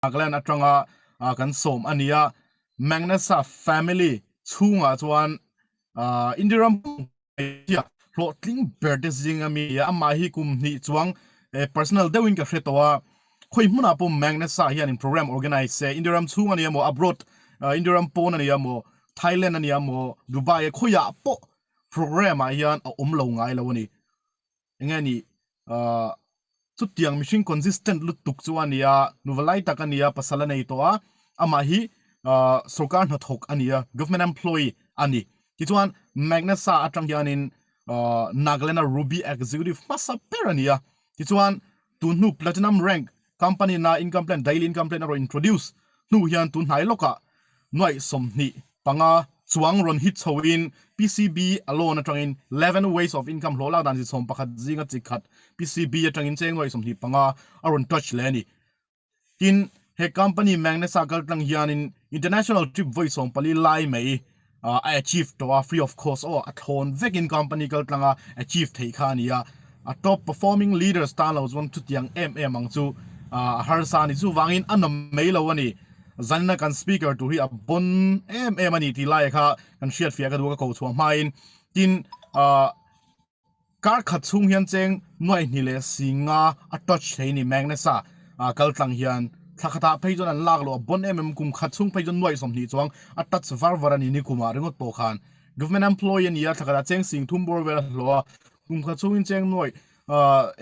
Nagaland atranga kan som ania Magnesa family chunga chuan Indiram ya plotling bertesing ami ya ama hi kum ni chuang personal dewing ka hretowa khoi hmuna pom Magnesa hian in program organize se Indiram chunga ni mo abroad Indiram pon ani mo Thailand ani mo Dubai khoya po program a hian a lo ngai lo ni engani chu tiang machine consistent lu tuk chuania nuvalai takania pasala nei to a ama hi sarkar na thok ania government employee ani kichuan magnesa atang yanin Nagaland ruby executive masa perania kichuan tunu platinum rank company na income plan daily income plan ro introduce nu hian tun hai loka noi somni panga chuang ron hit chhoin PCB alone atangin 11 ways of income lola dan si som pakhat zinga chikhat PCB atangin cheng noi somni panga aron touch leni tin he company magnesa galtang hianin international trip voice on pali lai mai I achieved to a free of course or at home vekin company galtanga achieve thei khania a top performing leaders ta lo zon tu tiang ang chu har sa ni chu wangin anam mai lo ani zanna kan speaker to hi a bon ani ti lai kha kan shiat fia ka du ka ko chuang main tin kar khat chung hian cheng noi ni le singa a touch thei ni magnesa kaltlang hian thakata pheijon an lak lo bon kum khat chung pheijon noi som ni chuang a touch var varani ni kuma ringot to khan government employee ni ya thakata cheng sing thum bor vel lo kum khat chung in cheng noi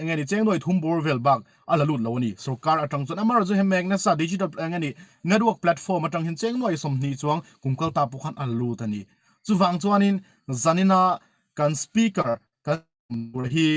engeni cheng noi thum bor vel bak ala lut lo ni sarkar atang chon amar zo he magnesa digital engeni network platform atang hin cheng noi som ni chuang kum kal ta pu khan al lu tani chuwang chuanin zanina kan speaker hi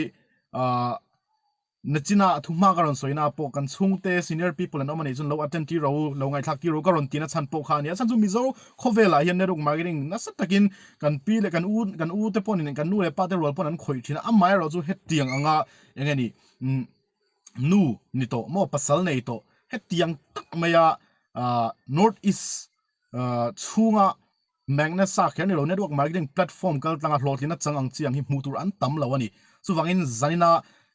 nachina thuma karon soina po kan chungte senior people and omani chun lo attend ti ro lo ngai thak ti ro karon tina chan po khania chan chu mizo khovela hian network marketing na sa takin kan pi le kan u te pon kan nu le pa te rol pon an khoi thina amai ro chu hetiang anga engani nu ni to mo pasal nei to hetiang tak maya north east chunga magnesa khen lo network marketing platform kal tanga hlotlina changang chiang hi mutur an tam lawani chuwangin zanina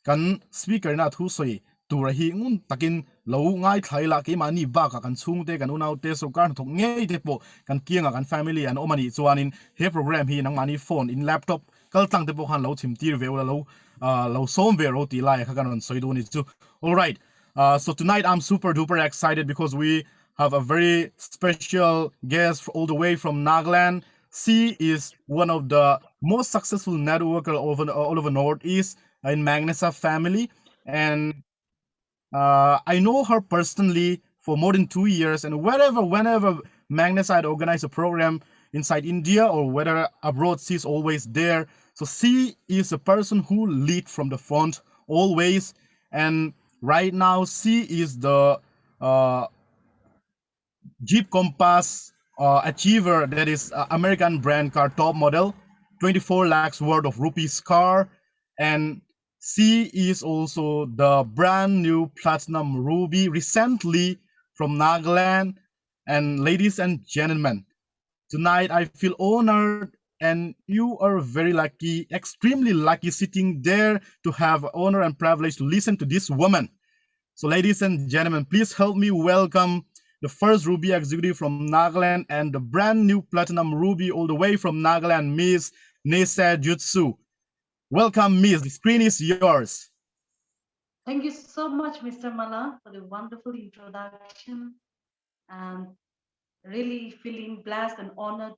kan speaker na thu soi tur hi ngun takin lo ngai thaila ke mani ba ka kan chungte kan unau te so kan thok ngei te po kan kianga kan family an omani chuanin he program hi nang mani phone in laptop kal tang te po khan lo chim tir ve lo som ve ro ti lai kha kan on soi do ni chu all right so tonight I'm super duper excited because we have a very special guest all the way from Nagaland. She is one of the most successful networker all over Northeast in Magnesa family, and I know her personally for more than 2 years. And whenever Magnesa had organized a program inside India or whether abroad, she's always there. So she is a person who lead from the front always. And right now, she is the Jeep Compass Achiever, that is American brand car top model, 24 lakhs worth of rupees car, and she is also the brand new Platinum Ruby recently from Nagaland. And ladies and gentlemen, tonight I feel honored and you are very lucky, extremely lucky sitting there to have honor and privilege to listen to this woman. So, ladies and gentlemen, please help me welcome the first Ruby executive from Nagaland and the brand new Platinum Ruby all the way from Nagaland, Miss Neiseyieno. Welcome, Miss. The screen is yours. Thank you so much, Mr. Mala, for the wonderful introduction. And really feeling blessed and honored,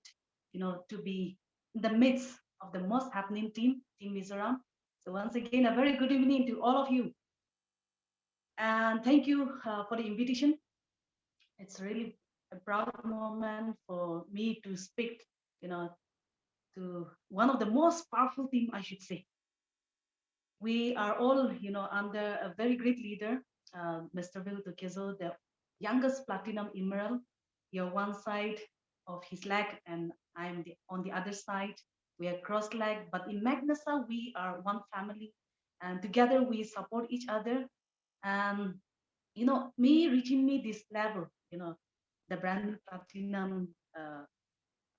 to be in the midst of the most happening Team Mizoram. So once again, a very good evening to all of you. And thank you for the invitation. It's really a proud moment for me to speak, to one of the most powerful team, I should say. We are all, under a very great leader, Mr. Vilto Kizo, the youngest platinum emerald. You're one side of his leg, and I'm on the other side. We are cross leg, but in Magnesa, we are one family, and together we support each other. And me reaching me this level, the brand new platinum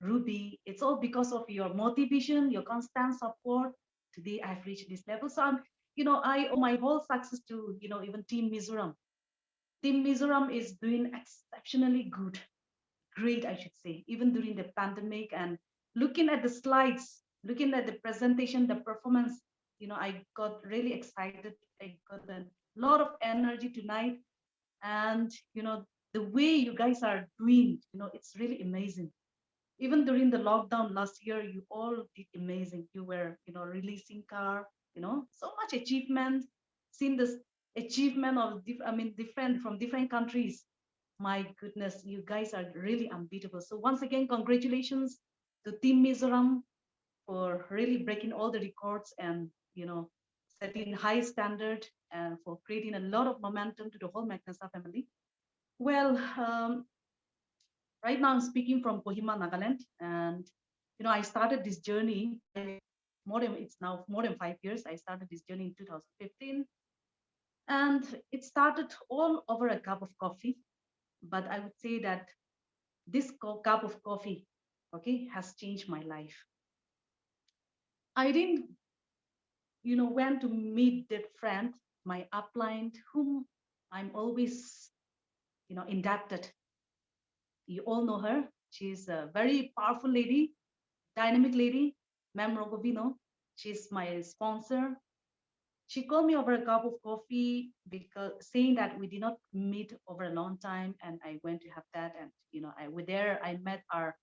Ruby, it's all because of your motivation, your constant support. Today I've reached this level. So I owe my whole success to, even Team Mizoram. Team Mizoram is doing exceptionally good, great, I should say, even during the pandemic. And looking at the slides, looking at the presentation, the performance, I got really excited. I got a lot of energy tonight. And, the way you guys are doing, it's really amazing. Even during the lockdown last year, you all did amazing. You were, releasing car, so much achievement, seeing this achievement of, different from different countries. My goodness, you guys are really unbeatable. So once again, congratulations to Team Mizoram for really breaking all the records and, setting high standard and for creating a lot of momentum to the whole Magnesa family. Well, right now I'm speaking from Kohima, Nagaland, and I started this journey it's now more than 5 years. I started this journey in 2015, and it started all over a cup of coffee. But I would say that this cup of coffee, okay, has changed my life. I didn't, went to meet that friend, my upline, whom I'm always, indebted. You all know her. She's a very powerful lady, dynamic lady, Ma'am Rogovino. She's my sponsor. She called me over a cup of coffee because saying that we did not meet over a long time, and I went to have that. And I met our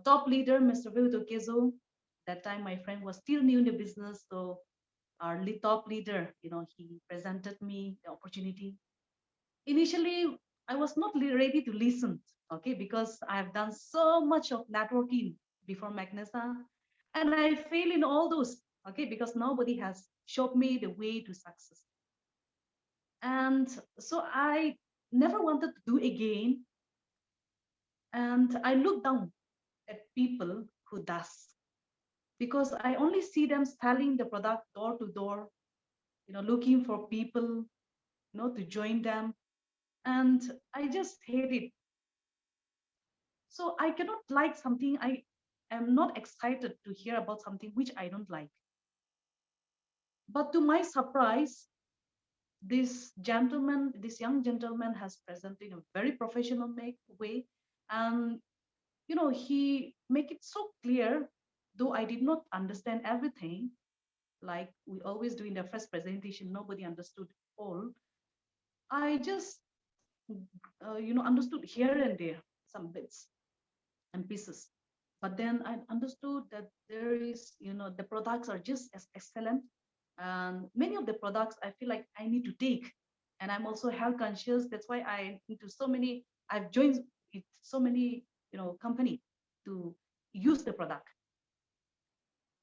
top leader, Mr. Vilto Kezo. That time my friend was still new in the business, so our top leader, he presented me the opportunity. Initially, I was not ready to listen, okay, because I have done so much of networking before Magnesa, and I fail in all those, okay, because nobody has showed me the way to success. And so I never wanted to do again, and I look down at people who does, because I only see them selling the product door to door, looking for people, to join them, and I just hate it. So I cannot like something. I am not excited to hear about something which I don't like. But to my surprise, this young gentleman has presented in a very professional way. And, he make it so clear, though I did not understand everything, like we always do in the first presentation, nobody understood all. I just, understood here and there some bits and pieces. But then I understood that there is, the products are just as excellent. And many of the products I feel like I need to take. And I'm also health conscious. That's why I've joined with so many, company to use the product.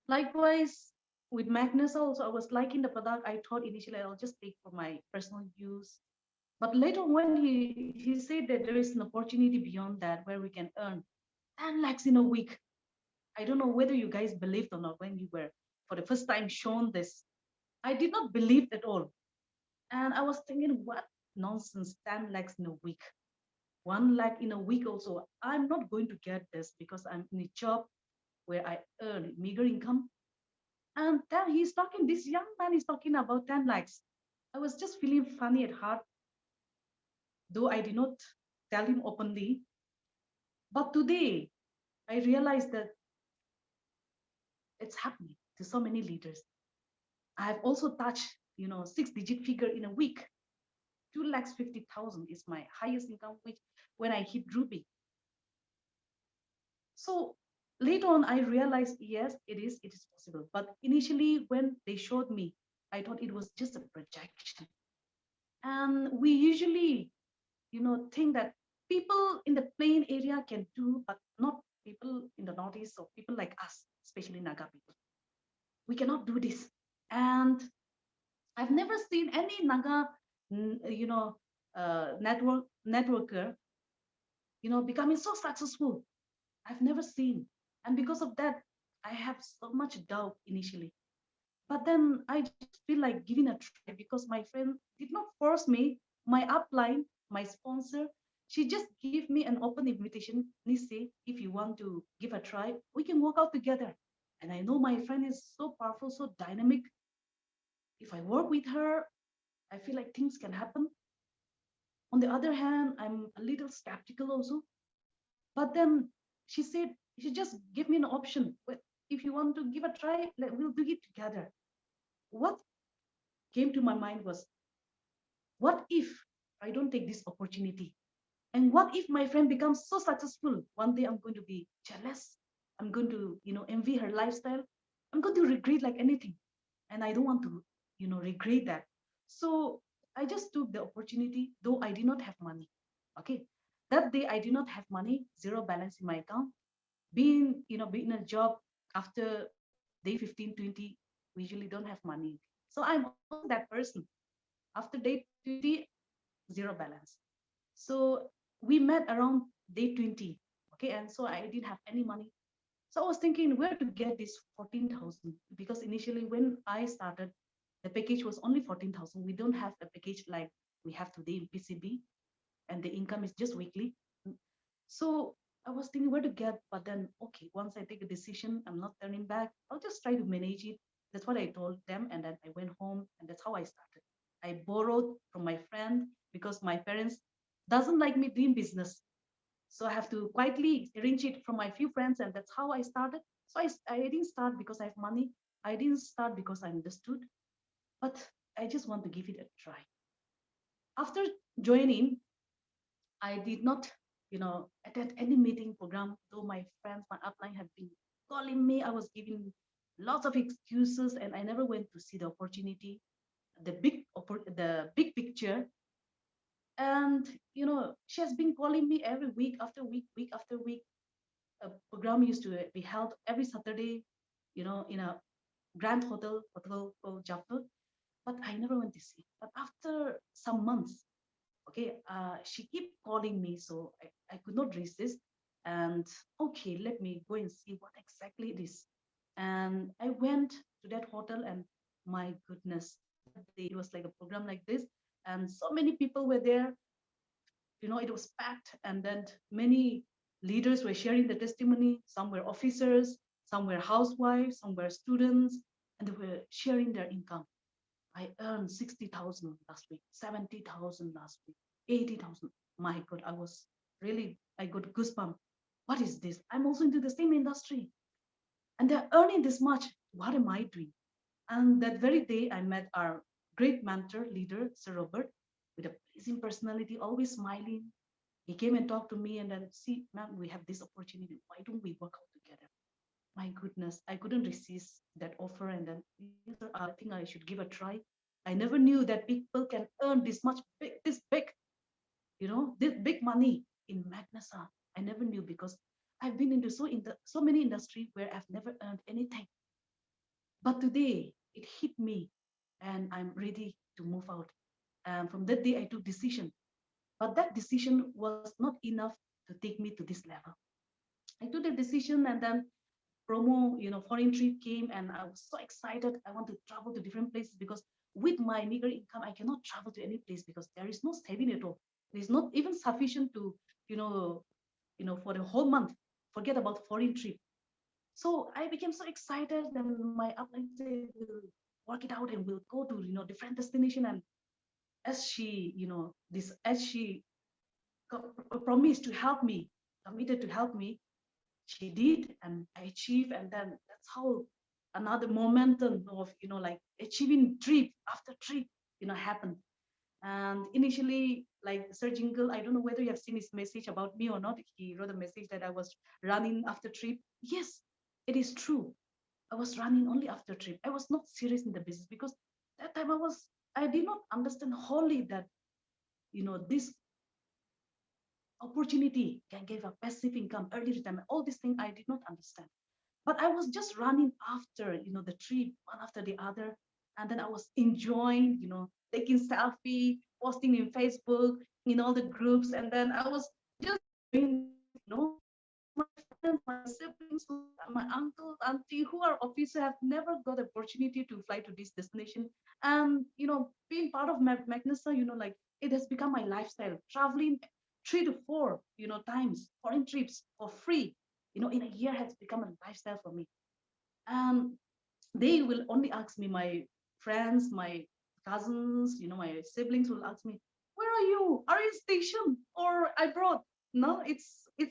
Likewise, with Magnus also, I was liking the product. I thought initially I'll just take for my personal use. But later when he said that there is an opportunity beyond that where we can earn 10 lakhs in a week. I don't know whether you guys believed or not when you were for the first time shown this. I did not believe at all. And I was thinking, what nonsense, 10 lakhs in a week. 1 lakh in a week also. I'm not going to get this because I'm in a job where I earn meager income. And then this young man is talking about 10 lakhs. I was just feeling funny at heart, though I did not tell him openly. But today, I realized that it's happening to so many leaders. I've also touched, 6-digit figure in a week. 2,50,000 is my highest income, which when I hit Ruby. So later on, I realized, yes, it is possible. But initially, when they showed me, I thought it was just a projection. And we usually, think that people in the plain area can do, but not people in the Northeast or people like us, especially Naga people. We cannot do this. And I've never seen any Naga, networker, becoming so successful. I've never seen. And because of that, I have so much doubt initially. But then I just feel like giving a try because my friend did not force me. My upline, my sponsor, she just gave me an open invitation. Nisi, if you want to give a try, we can work out together. And I know my friend is so powerful, so dynamic. If I work with her, I feel like things can happen. On the other hand, I'm a little skeptical also. But then she said, she just gave me an option. Well, if you want to give a try, we'll do it together. What came to my mind was, what if I don't take this opportunity? And what if my friend becomes so successful? One day I'm going to be jealous. I'm going to, envy her lifestyle. I'm going to regret like anything. And I don't want to, regret that. So I just took the opportunity, though I did not have money. Okay. That day I did not have money, zero balance in my account. Being in a job after day 15, 20, we usually don't have money. So I'm also that person. After day 20, zero balance. So we met around day 20. Okay. And so I didn't have any money. So I was thinking where to get this 14,000, because initially when I started, the package was only 14,000. We don't have a package like we have today in PCB, and the income is just weekly. So I was thinking where to get, but then, okay, once I take a decision, I'm not turning back. I'll just try to manage it. That's what I told them. And then I went home, and that's how I started. I borrowed from my friend because my parents doesn't like me doing business. So I have to quietly arrange it from my few friends, and that's how I started. So I didn't start because I have money. I didn't start because I understood, but I just want to give it a try. After joining, I did not, attend any meeting program, though my friends, my upline have been calling me. I was giving lots of excuses, and I never went to see the opportunity, the big picture. And she has been calling me every week after week, week after week. A program used to be held every Saturday, in a grand hotel called Jaffel, but I never went to see. But after some months, okay, she kept calling me, so I could not resist. And okay, let me go and see what exactly it is. And I went to that hotel, and my goodness, that day it was like a program like this, and so many people were there. It was packed, and then many leaders were sharing the testimony. Some were officers, some were housewives, some were students, and they were sharing their income. I earned 60,000 last week, 70,000 last week, 80,000. My God, I got goosebumps. What is this? I'm also into the same industry, and they're earning this much. What am I doing? And that very day, I met our great mentor, leader, Sir Robert, with a pleasing personality, always smiling. He came and talked to me, and then, see, ma'am, we have this opportunity. Why don't we work out together? My goodness, I couldn't resist that offer. And then, yes, sir, I think I should give a try. I never knew that people can earn this big, this big money in Magnesa. I never knew, because I've been into so many industry where I've never earned anything. But today it hit me, and I'm ready to move out. And from that day, I took decision. But that decision was not enough to take me to this level. I took the decision, and then promo, foreign trip came, and I was so excited. I want to travel to different places, because with my meager income, I cannot travel to any place because there is no saving at all. It is not even sufficient to, you know, for the whole month. Forget about foreign trip. So I became so excited, and my upline said, "We'll work it out, and we'll go to different destination." And as she, this as she promised to help me, committed to help me, she did, and I achieved. And then that's how another momentum of like achieving trip after trip happened. And initially, like Sir Jingle, I don't know whether you have seen his message about me or not. He wrote a message that I was running after trip. Yes, it is true. I was running only after trip. I was not serious in the business, because that time I did not understand wholly that this opportunity can give a passive income, early retirement, all these things I did not understand. But I was just running after the trip, one after the other. And then I was enjoying taking selfie, posting in Facebook, in all the groups. And then I was just doing that, my friends, my siblings, my uncles, auntie, who are officers, have never got the opportunity to fly to this destination. And being part of Magnesa, like it has become my lifestyle. Traveling 3 to 4, times foreign trips for free, in a year has become a lifestyle for me. And they will only ask me, my friends, my cousins, my siblings will ask me, "Where are you? Are you stationed or I brought? No, it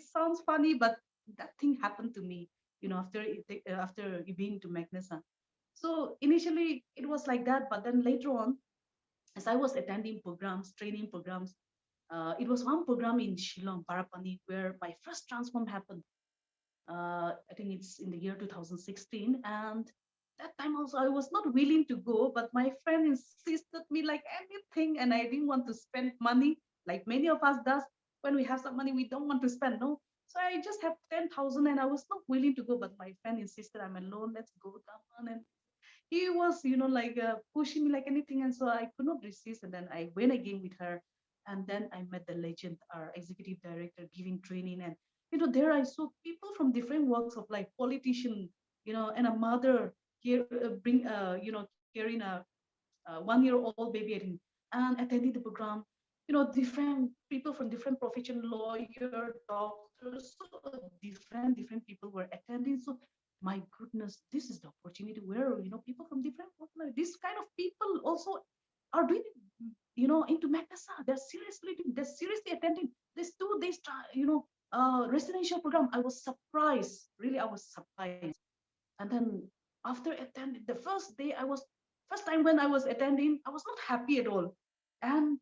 sounds funny, but that thing happened to me, after being to Magnesa. So initially it was like that, but then later on, as I was attending programs, training programs, it was one program in Shillong, Parapani, where my first transform happened. I think it's in the year 2016, and that time also I was not willing to go, but my friend insisted me like anything, and I didn't want to spend money like many of us does. When we have some money, we don't want to spend, no. So I just have 10,000, and I was not willing to go, but my friend insisted, I'm alone, let's go, come on. And he was, like pushing me like anything, and so I could not resist. And then I went again with her, and then I met the legend, our executive director, giving training. And there I saw people from different walks of life, politician, and a mother here, carrying a 1-year-old baby, I think, and attending the program. Different people from different profession, lawyer, doctors, so different people were attending. So my goodness, this is the opportunity where people from different this kind of people also are doing it, into Magnesa. They're seriously attending this 2 days residential program. I was surprised, really, I was surprised. And then after attending the first day, first time when I was attending, I was not happy at all. And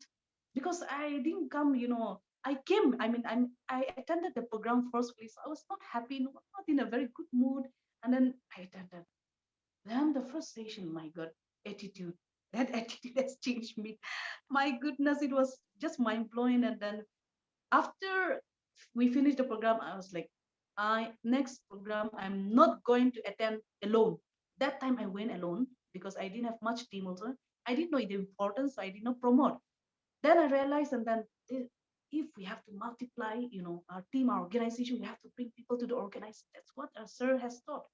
because I didn't come, I came, I attended the program first place. I was not happy, not in a very good mood. And then I attended. Then the first session, my God, attitude. That attitude has changed me. My goodness, it was just mind blowing. And then after we finished the program, I was like, I next program, I'm not going to attend alone. That time I went alone because I didn't have much team also. I didn't know the importance, so I did not promote. Then I realized, and then if we have to multiply, our team, our organization, we have to bring people to the organization. That's what our sir has taught.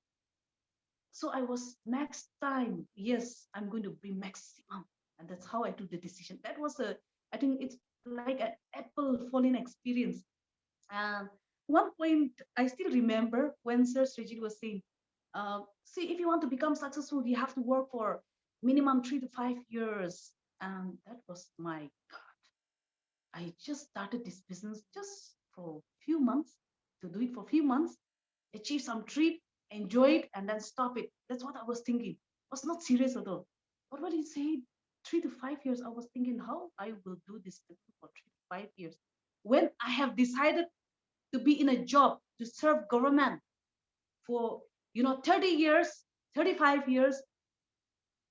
So I was, next time, yes, I'm going to bring maximum. And that's how I took the decision. That was I think it's like an apple falling experience. And one point I still remember when Sir Srijit was saying, see, if you want to become successful, you have to work for minimum 3 to 5 years. And that was my God. I just started this business just for a few months, to do it for a few months, achieve some trip, enjoy it, and then stop it. That's what I was thinking. I was not serious at all. But when he said 3 to 5 years, I was thinking how I will do this for 3 to 5 years. When I have decided to be in a job to serve government for 30 years, 35 years,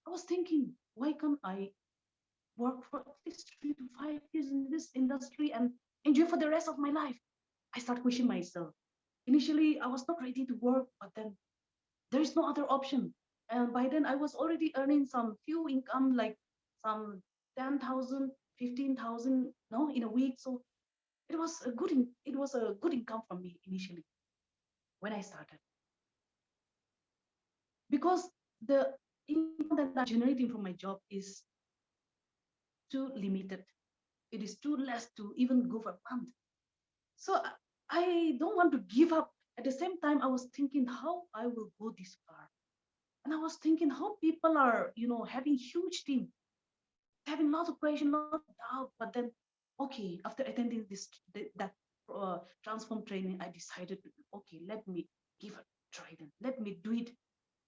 I was thinking, why can't I work for at least 3 to 5 years in this industry and enjoy for the rest of my life? I start questioning myself. Initially, I was not ready to work, but then there is no other option. And by then, I was already earning some few income, like some 10,000, 15,000, no, in a week. So it was a good income for me initially when I started, because the income that I'm generating from my job is too limited. It is too less to even go for a month. So I don't want to give up. At the same time, I was thinking how I will go this far. And I was thinking how people are, having huge team, having lots of questions, lots of doubt. But then, okay, after attending that transform training, I decided, okay, let me give it a try then. Let me do it.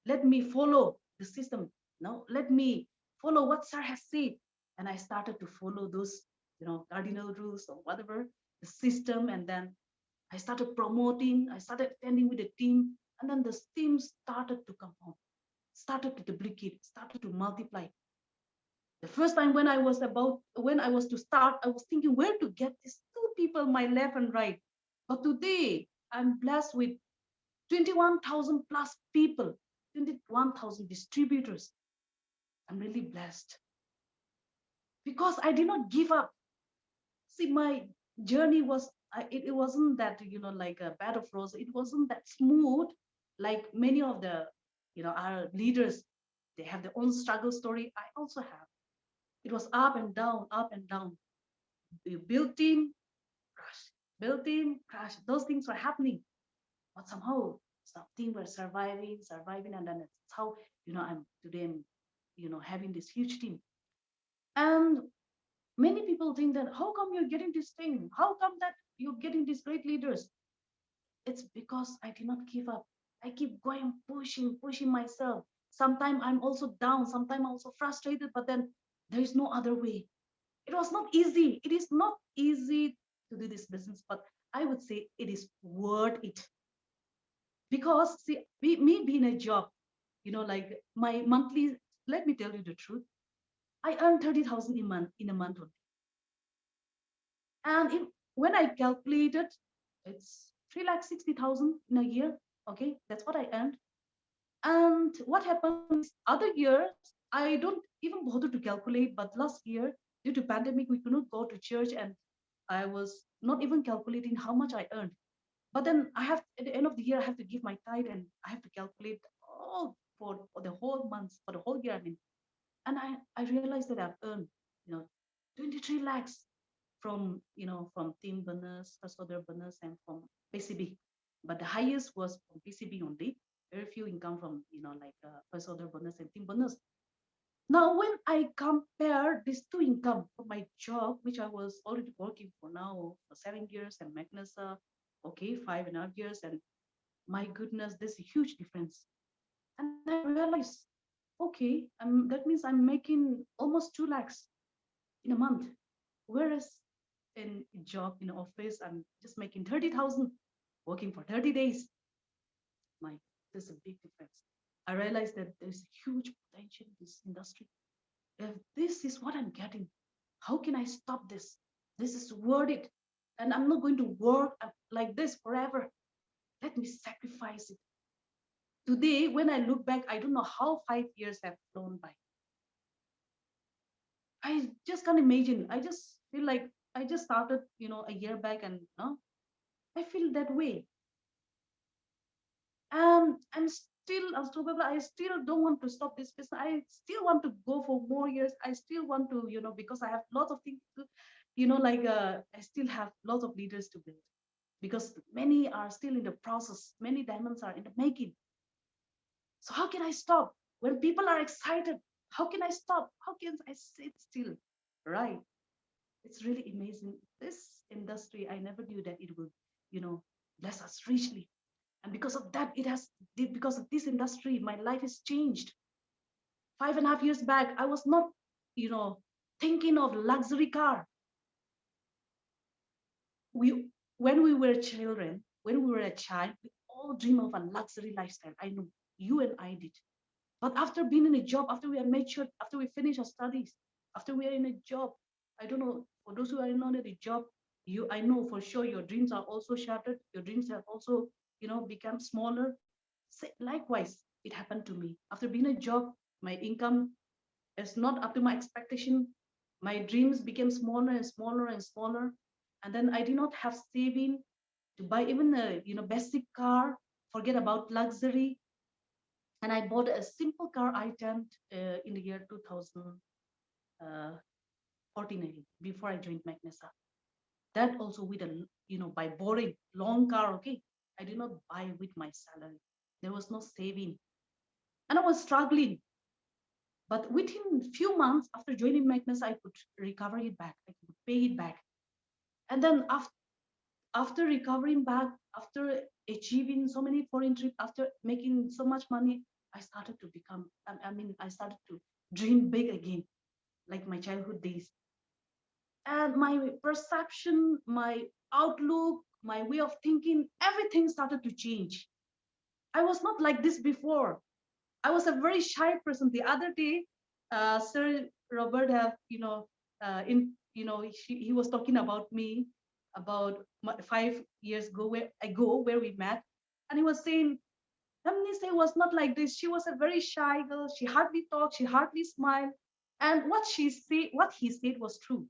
Let me follow the system. Now, let me follow what Sir has said. And I started to follow those, cardinal rules or whatever, the system. And then I started promoting, I started attending with the team. And then the team started to come on, started to duplicate, started to multiply. The first time when I was to start, I was thinking where to get these two people, my left and right. But today, I'm blessed with 21,000 plus people, 21,000 distributors. I'm really blessed because I did not give up. See, my journey was, it wasn't that, like a bed of roses. It wasn't that smooth like many of the, our leaders. They have their own struggle story. I also have. It was up and down, up and down. You build team, crash, build team, crash. Those things were happening, but somehow some team were surviving, and then it's how I'm today. I'm having this huge team, and Many people think that how come you're getting this thing? How come that you're getting these great leaders? It's because I did not give up. I keep going, pushing myself. Sometimes I'm also down, sometimes I'm also frustrated, but then there is no other way. It was not easy. It is not easy to do this business, but I would say it is worth it. Because see, me being a job, like my monthly, let me tell you the truth. I earn 30,000 in a month only. And when I calculated, it's 3,60,000 in a year. Okay, that's what I earned. And what happened is other years, I don't even bother to calculate. But last year, due to pandemic, we could not go to church, and I was not even calculating how much I earned. But then I have at the end of the year, I have to give my tithe, and I have to calculate all for the whole month, for the whole year. I mean, and I realized that I've earned, 23 lakhs from team bonus, first order bonus, and from PCB. But the highest was from PCB only. Very few income from like first order bonus and team bonus. Now, when I compare these two income from my job, which I was already working for now for 7 years, and Magnesa, okay, 5.5 years, and my goodness, there's a huge difference. And I realized, okay, that means I'm making almost 2 lakhs in a month, whereas in a job in office, I'm just making 30,000, working for 30 days. My, there's a big difference. I realized that there's huge potential in this industry. If this is what I'm getting, how can I stop this? This is worth it. And I'm not going to work like this forever. Let me sacrifice it. Today, when I look back, I don't know how 5 years have flown by. I just can't imagine. I just feel like I just started, a year back, and I feel that way. I'm still unstoppable. I still don't want to stop this business. I still want to go for more years. I still want to, because I have lots of things to, like I still have lots of leaders to build, because many are still in the process. Many diamonds are in the making. So how can I stop when people are excited? How can I stop? How can I sit still? Right. It's really amazing. This industry, I never knew that it would, bless us richly. And because of that, because of this industry, my life has changed. 5.5 years back, I was not, you know, thinking of luxury car. We, when we were children, when we were a child, we all dream of a luxury lifestyle. I know you and I did. But after being in a job, after we are matured, after we finish our studies, after we are in a job, I don't know, for those who are not in a job, I know for sure your dreams are also shattered. Your dreams have also, become smaller. Likewise, it happened to me. After being a job, my income is not up to my expectation. My dreams became smaller and smaller and smaller. And then I did not have saving to buy even a, basic car, forget about luxury. And I bought a simple car item in the year 2014, before I joined Magnesa. That also with a, by borrowing long car. Okay, I did not buy with my salary. There was no saving, and I was struggling. But within few months after joining Magnesa, I could recover it back. I could pay it back, and then after recovering back, after achieving so many foreign trips, after making so much money, I started to become, I started to dream big again, like my childhood days. And my perception, my outlook, my way of thinking, everything started to change. I was not like this before. I was a very shy person. The other day, Sir Robert have, he was talking about me, about 5 years ago, where we met, and he was saying, Nise was not like this. She was a very shy girl. She hardly talked. She hardly smiled. And what he said was true.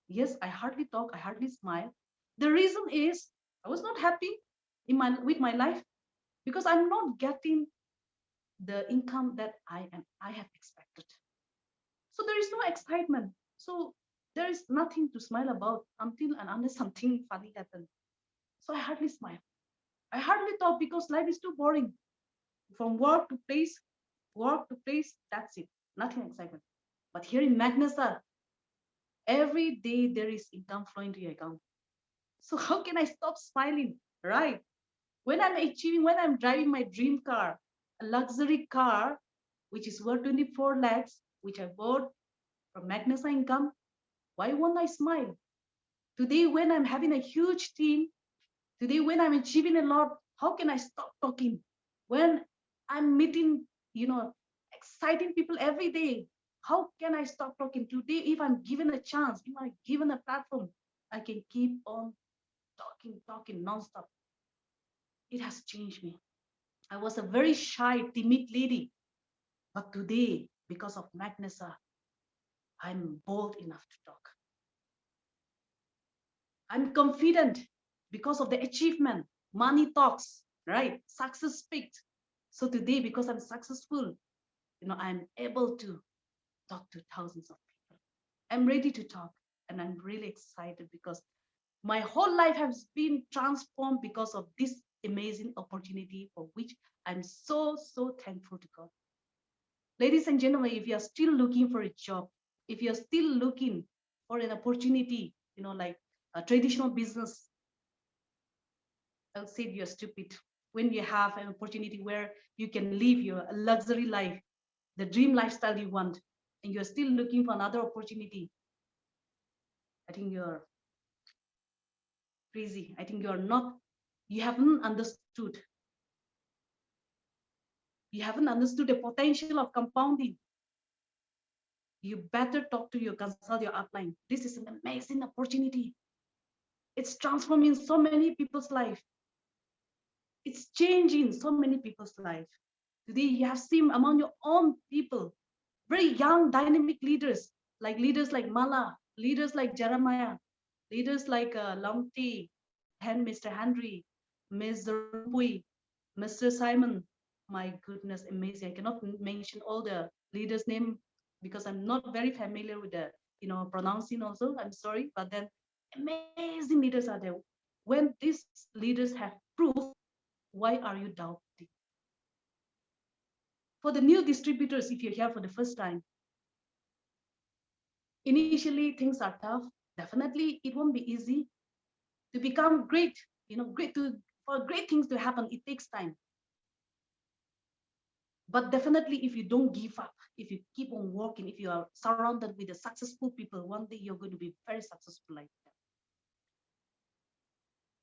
Yes, I hardly talk. I hardly smile. The reason is I was not happy with my life, because I'm not getting the income that I have expected. So there is no excitement. So there is nothing to smile about until and unless something funny happens. So I hardly smile. I hardly talk because life is too boring. From work to place, that's it. Nothing excitement. But here in Magnesa, Every day there is income flowing to your account. So how can I stop smiling, right? When I'm achieving, when I'm driving my dream car, a luxury car, which is worth 24 lakhs, which I bought from Magnus income, why won't I smile? Today, when I'm having a huge team, today, when I'm achieving a lot, how can I stop talking? When I'm meeting, exciting people every day, how can I stop talking? Today, if I'm given a chance, if I'm given a platform, I can keep on talking nonstop. It has changed me. I was a very shy, timid lady, but today, because of Magnesa, I'm bold enough to talk. I'm confident because of the achievement. Money talks, right? Success speaks. So today, because I'm successful, I'm able to talk to thousands of people. I'm ready to talk, and I'm really excited because my whole life has been transformed because of this amazing opportunity for which I'm so, so thankful to God. Ladies and gentlemen, if you're still looking for a job, if you're still looking for an opportunity, like a traditional business, I'll say you're stupid. When you have an opportunity where you can live your luxury life, the dream lifestyle you want, and you're still looking for another opportunity, I think you're crazy. I think you're not, you haven't understood. You haven't understood the potential of compounding. You better talk to your consult your upline. This is an amazing opportunity. It's transforming so many people's life. It's changing so many people's life. Today, you have seen among your own people, very young, dynamic leaders like Mala, leaders like Jeremiah, leaders like Lamti, Mr. Henry, Ms. Rumpui, Mr. Simon. My goodness, amazing. I cannot mention all the leaders' name because I'm not very familiar with the, pronouncing also. I'm sorry, but then amazing leaders are there. When these leaders have proof, why are you doubting? For the new distributors, if you're here for the first time, initially things are tough. Definitely, it won't be easy to become great. For great things to happen, it takes time. But definitely, if you don't give up, if you keep on working, if you are surrounded with the successful people, one day you're going to be very successful like that.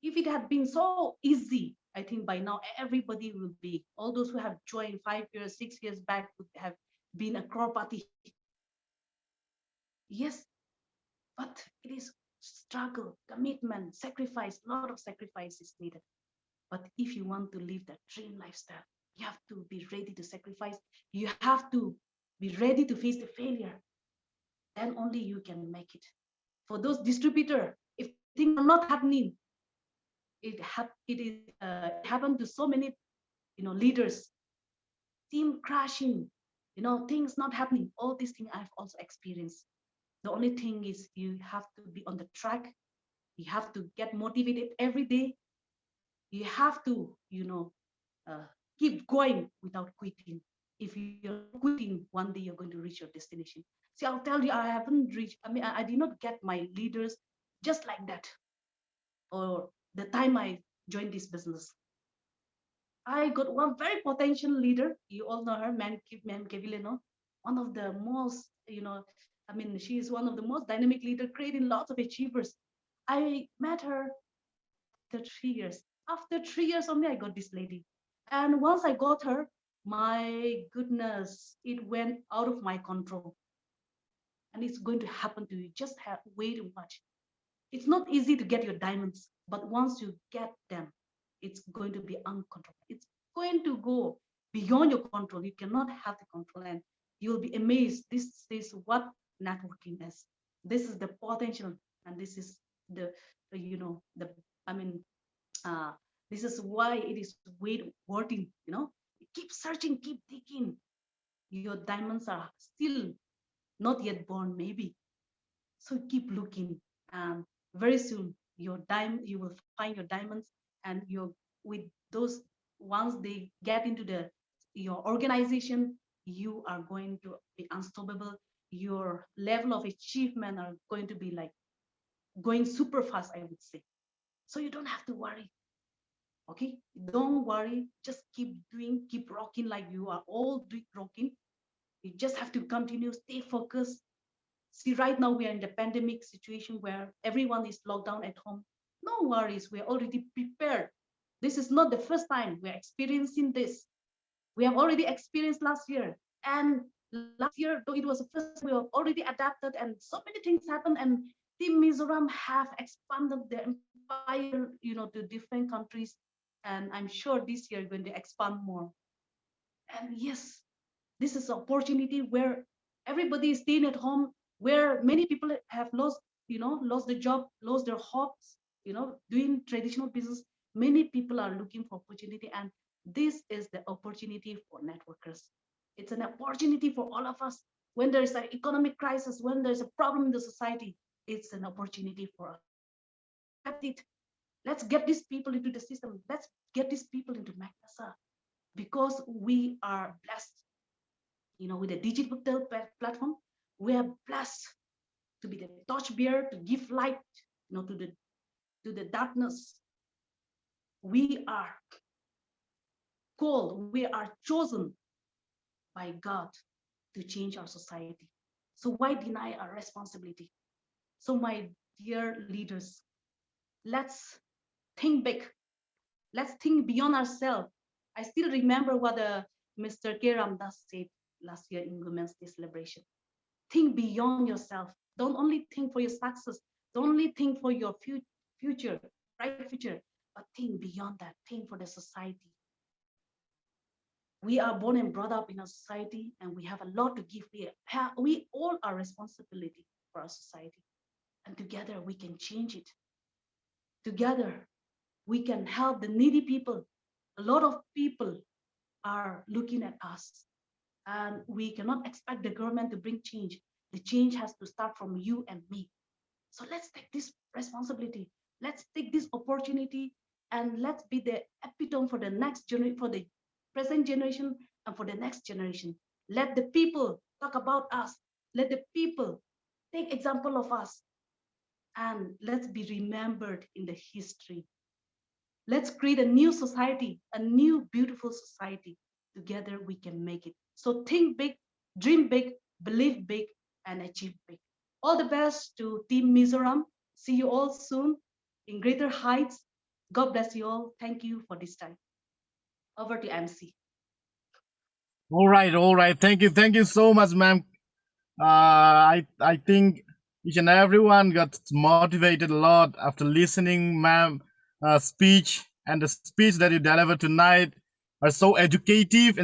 If it had been so easy, I think by now everybody will be, all those who have joined 5 years, 6 years back would have been a crorepati. Yes, but it is struggle, commitment, sacrifice, a lot of sacrifice is needed. But if you want to live that dream lifestyle, you have to be ready to sacrifice. You have to be ready to face the failure. Then only you can make it. For those distributor, if things are not happening, it happened to so many leaders, team crashing, things not happening. All these things I've also experienced. The only thing is you have to be on the track. You have to get motivated every day. You have to, uh, keep going without quitting. If you're not quitting, one day you're going to reach your destination. See, I'll tell you, I haven't reached, I did not get my leaders just like that, or the time I joined this business. I got one very potential leader. You all know her, Man Kevileno, one of the most, she is one of the most dynamic leader, creating lots of achievers. I met her after 3 years. After 3 years only, I got this lady. And once I got her, my goodness, it went out of my control. And it's going to happen to you. Just wait and watch. It's not easy to get your diamonds, but once you get them, it's going to be uncontrollable. It's going to go beyond your control. You cannot have the control, and you'll be amazed. This is what networking is. This is the potential, and this is the the I mean uh, this is why it is worthy. Keep searching, keep digging. Your diamonds are still not yet born, maybe. So keep looking, and very soon you will find your diamonds, and with those, once they get into your organization, you are going to be unstoppable. your level of achievement are going to be like going super fast, I would say. So you don't have to worry. Okay, don't worry, just keep doing, keep rocking like you are all doing rocking. You just have to continue, stay focused. See, right now we are in the pandemic situation where everyone is locked down at home. No worries, we're already prepared. This is not the first time we're experiencing this. We have already experienced last year. And last year, though it was the first time, we have already adapted and so many things happened. And Team Mizoram have expanded their empire, to different countries. And I'm sure this year going to expand more. And yes, this is an opportunity where everybody is staying at home, where many people have lost the job, lost their hopes, doing traditional business. Many people are looking for opportunity, and this is the opportunity for networkers. It's an opportunity for all of us. When there is an economic crisis, when there's a problem in the society, it's an opportunity for us. Let's grab it. Let's get these people into the system. Let's get these people into Magnasa, because we are blessed, with the digital platform. We are blessed to be the torchbearer, to give light, to the darkness. We are called, we are chosen by God to change our society. So why deny our responsibility? So my dear leaders, let's think big. Let's think beyond ourselves. I still remember what Mr. K. Ramdas said last year in Women's Day celebration. Think beyond yourself. Don't only think for your success. Don't only think for your future, bright future, but think beyond that. Think for the society. We are born and brought up in a society, and we have a lot to give. We all are responsibility for our society, and together we can change it. Together we can help the needy people. A lot of people are looking at us, and we cannot expect the government to bring change. The change has to start from you and me. So let's take this responsibility. Let's take this opportunity, and let's be the epitome for the next generation, for the present generation, and for the next generation. Let the people talk about us. Let the people take example of us, and let's be remembered in the history. Let's create a new society, a new beautiful society. Together we can make it. So think big, dream big, believe big, and achieve big. All the best to Team Mizoram. See you all soon in greater heights. God bless you all. Thank you for this time. Over to MC. All right. Thank you so much, ma'am. I think each and everyone got motivated a lot after listening, ma'am, speech, and the speech that you delivered tonight are so educative and